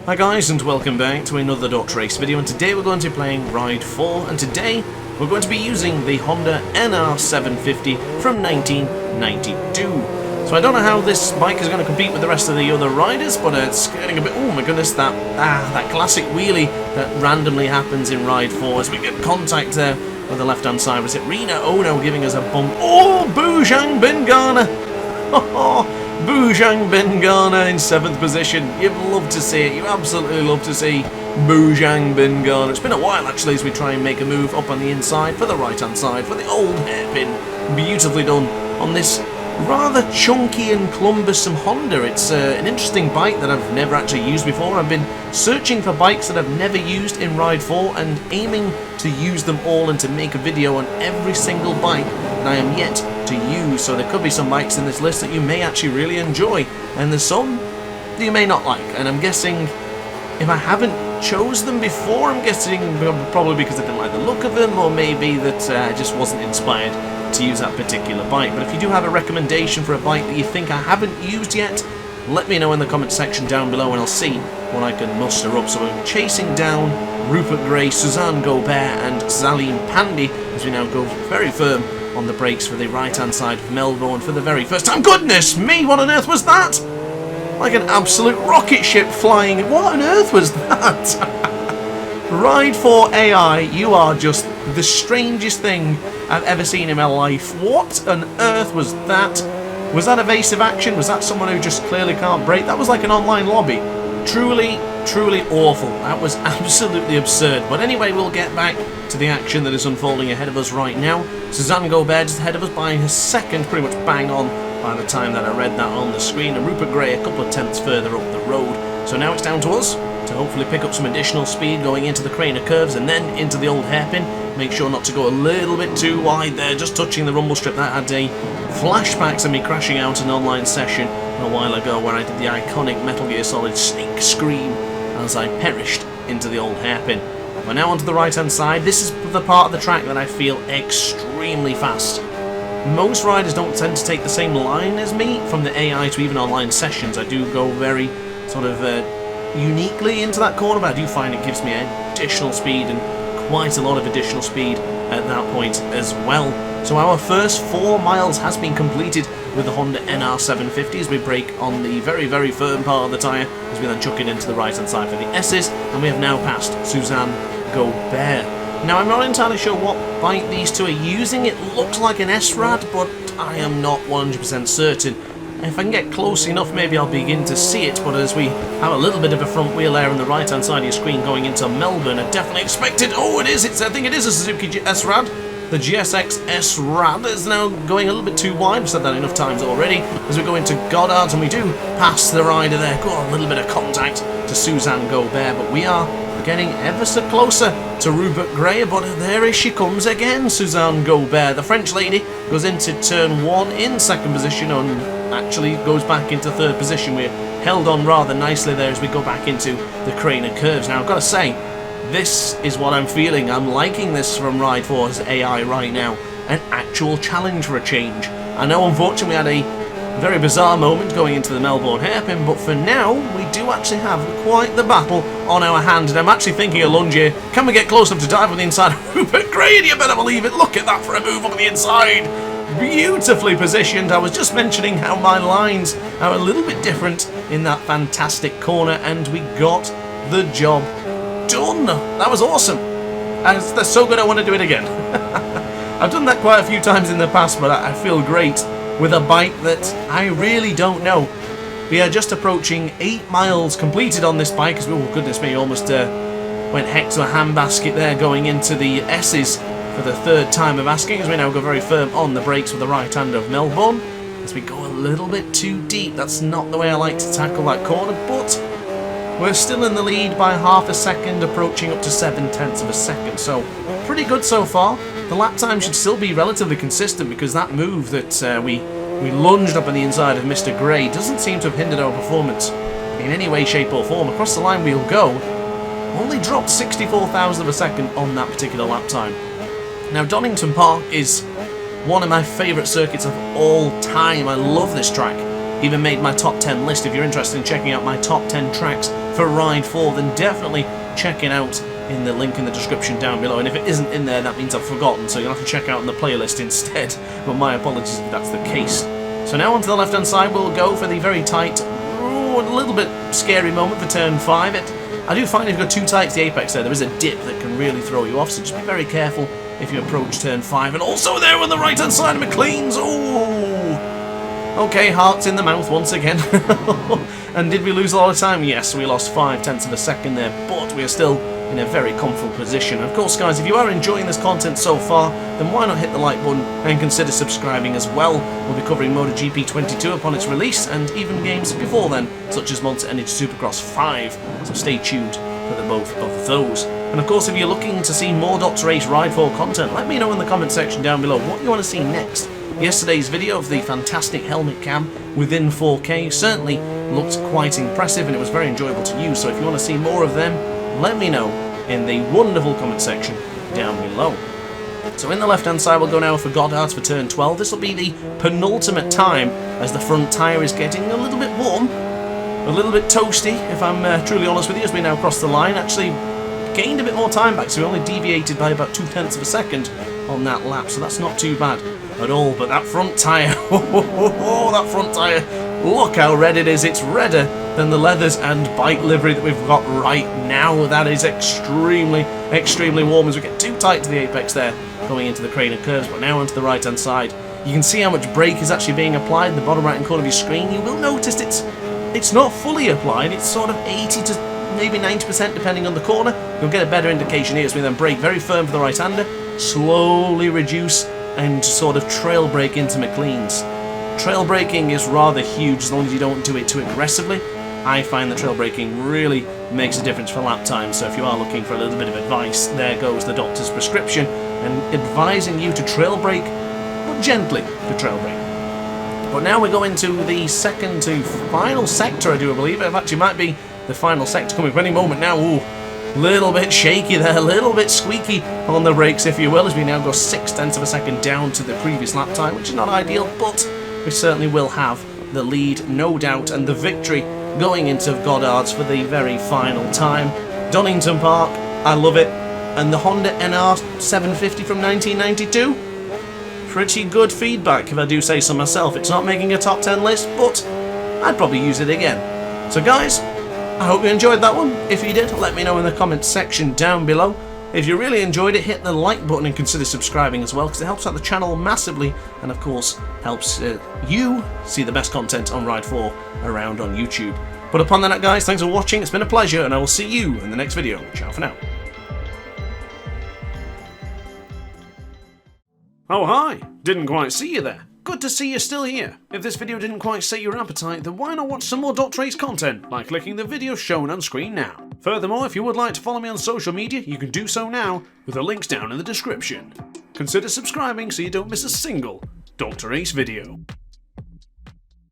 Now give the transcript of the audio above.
Hi guys, and welcome back to another DrAce video, and today we're going to be playing Ride 4, and today we're going to be using the Honda NR750 from 1992. So I don't know how this bike is going to compete with the rest of the other riders, but it's getting a bit... oh my goodness, that classic wheelie that randomly happens in Ride 4 as we get contact there with the left hand side. Was it Rina Ono giving us a bump? Oh, Bujang Bengana! Bujang Bengana in 7th position. You'd love to see it. You absolutely love to see Bujang Bengana. It's been a while actually as we try and make a move up on the inside for the right hand side for the old hairpin. Beautifully done on this rather chunky and cumbersome Honda. It's an interesting bike that I've never actually used before. I've been searching for bikes that I've never used in Ride 4 and aiming to use them all and to make a video on every single bike that I am yet to use. So there could be some bikes in this list that you may actually really enjoy, and there's some that you may not like. And I'm guessing if I haven't chose them before, I'm guessing probably because I didn't like the look of them, or maybe that I just wasn't inspired to use that particular bike. But if you do have a recommendation for a bike that you think I haven't used yet, let me know in the comment section down below and I'll see what I can muster up. So we're chasing down Rupert Gray, Suzanne Gobert and Zalim Pandey as we now go very firm on the brakes for the right hand side of Melbourne for the very first time. Goodness me, what on earth was that? Like an absolute rocket ship flying. What on earth was that? Ride 4 AI, you are just the strangest thing I've ever seen in my life. What on earth was that? Was that evasive action? Was that someone who just clearly can't brake? That was like an online lobby. Truly, truly awful. That was absolutely absurd. But anyway, we'll get back to the action that is unfolding ahead of us right now. Suzanne Gobert is ahead of us by a second, pretty much bang on by the time that I read that on the screen. And Rupert Gray a couple of tenths further up the road. So now it's down to us to hopefully pick up some additional speed going into the Craner curves and then into the old hairpin. Make sure not to go a little bit too wide there, just touching the rumble strip. That had a flashbacks of me crashing out an online session a while ago where I did the iconic Metal Gear Solid Snake Scream as I perished into the old hairpin. We're now onto the right hand side. This is the part of the track that I feel extremely fast. Most riders don't tend to take the same line as me from the AI to even online sessions. I do go very sort of uniquely into that corner, but I do find it gives me additional speed and quite a lot of additional speed at that point as well. So our first 4 miles has been completed with the Honda NR750 as we brake on the very, very firm part of the tyre as we then chuck it into the right hand side for the S's, and we have now passed Suzanne Gobert. Now I'm not entirely sure what bike these two are using. It looks like an S-Rad, but I am not 100% certain. If I can get close enough, maybe I'll begin to see it, but as we have a little bit of a front wheel there on the right hand side of your screen going into Melbourne, I definitely expected... oh, it is! I think it is a Suzuki S-Rad. The GSX S-Rad is now going a little bit too wide. I've said that enough times already. As we go into Goddard, and we do pass the rider there. Got a little bit of contact to Suzanne Gobert, but we are getting ever so closer to Rupert Gray, but there she comes again, Suzanne Gobert. The French lady goes into turn 1 in 2nd position and actually goes back into 3rd position. We're held on rather nicely there as we go back into the Craner curves. Now I've got to say, this is what I'm feeling. I'm liking this from Ride 4's AI right now. An actual challenge for a change. I know unfortunately we had a very bizarre moment going into the Melbourne hairpin, but for now we do actually have quite the battle on our hands. And I'm actually thinking a lunge here. Can we get close enough to dive on the inside of Rupert Gray? You better believe it. Look at that for a move up on the inside. Beautifully positioned. I was just mentioning how my lines are a little bit different in that fantastic corner, and we got the job done. That was awesome. That's so good I want to do it again. I've done that quite a few times in the past, but I feel great with a bike that I really don't know. We are just approaching 8 miles completed on this bike, as oh goodness me, almost went heck to a handbasket there going into the S's for the 3rd time of asking, as we now go very firm on the brakes with the right hand of Melbourne as we go a little bit too deep. That's not the way I like to tackle that corner, but we're still in the lead by half a second, approaching up to 7/10 of a second, so pretty good so far. The lap time should still be relatively consistent because that move that we lunged up on the inside of Mr. Gray doesn't seem to have hindered our performance in any way, shape or form. Across the line we'll go. Only dropped 64,000 of a second on that particular lap time. Now Donington Park is one of my favourite circuits of all time. I love this track. Even made my top 10 list. If you're interested in checking out my top 10 tracks for Ride 4, then definitely check it out in the link in the description down below. And if it isn't in there, that means I've forgotten, so you'll have to check out in the playlist instead. But my apologies if that's the case. So now onto the left-hand side, we'll go for the very tight, a little bit scary moment for turn 5. I do find if you've got too tight to the apex there is a dip that can really throw you off, so just be very careful if you approach turn 5. And also there on the right-hand side of McLean's, ooh! Okay, hearts in the mouth once again. And did we lose a lot of time? Yes, we lost 0.5 of a second there, but we are still in a very comfortable position. And of course, guys, if you are enjoying this content so far, then why not hit the like button and consider subscribing as well. We'll be covering MotoGP 22 upon its release, and even games before then, such as Monster Energy Supercross 5, so stay tuned for the both of those. And of course, if you're looking to see more DrAce Ride 4 content, let me know in the comment section down below what you want to see next. Yesterday's video of the fantastic helmet cam within 4K certainly looked quite impressive, and it was very enjoyable to use, so if you want to see more of them, let me know in the wonderful comment section down below. So in the left hand side, we'll go now for Goddard's for turn 12. This will be the penultimate time, as the front tyre is getting a little bit warm, a little bit toasty, if I'm truly honest with you, as we now cross the line. Actually gained a bit more time back, so we only deviated by about 0.2 of a second on that lap, so that's not too bad at all. But that front tyre, that front tyre, look how red it is. It's redder than the leathers and bike livery that we've got right now. That is extremely, extremely warm as we get too tight to the apex there, going into the crane and curves. But now onto the right hand side, you can see how much brake is actually being applied in the bottom right hand corner of your screen. You will notice it's not fully applied. It's sort of 80 to maybe 90% depending on the corner. You'll get a better indication here as we then brake very firm for the right hander, slowly reduce and sort of trail brake into McLean's. Trail braking is rather huge as long as you don't do it too aggressively. I find that trail braking really makes a difference for lap time, so if you are looking for a little bit of advice, there goes the doctor's prescription, and advising you to trail brake, but gently to trail brake. But now we go into the second to final sector, I do believe. It actually might be the final sector coming up any moment now. Ooh, little bit shaky there, a little bit squeaky on the brakes, if you will, as we now go 0.6 of a second down to the previous lap time, which is not ideal, but we certainly will have the lead, no doubt, and the victory going into Goddard's for the very final time. Donington Park, I love it. And the Honda NR 750 from 1992, pretty good feedback if I do say so myself. It's not making a top 10 list, but I'd probably use it again. So guys, I hope you enjoyed that one. If you did, let me know in the comments section down below. If you really enjoyed it, hit the like button and consider subscribing as well, because it helps out the channel massively, and of course helps you see the best content on Ride 4 around on YouTube. But upon that, guys, thanks for watching. It's been a pleasure, and I will see you in the next video. Ciao for now. Oh hi, didn't quite see you there. Good to see you're still here. If this video didn't quite sate your appetite, then why not watch some more DrAce content by clicking the video shown on screen now. Furthermore, if you would like to follow me on social media, you can do so now with the links down in the description. Consider subscribing so you don't miss a single DrAce video.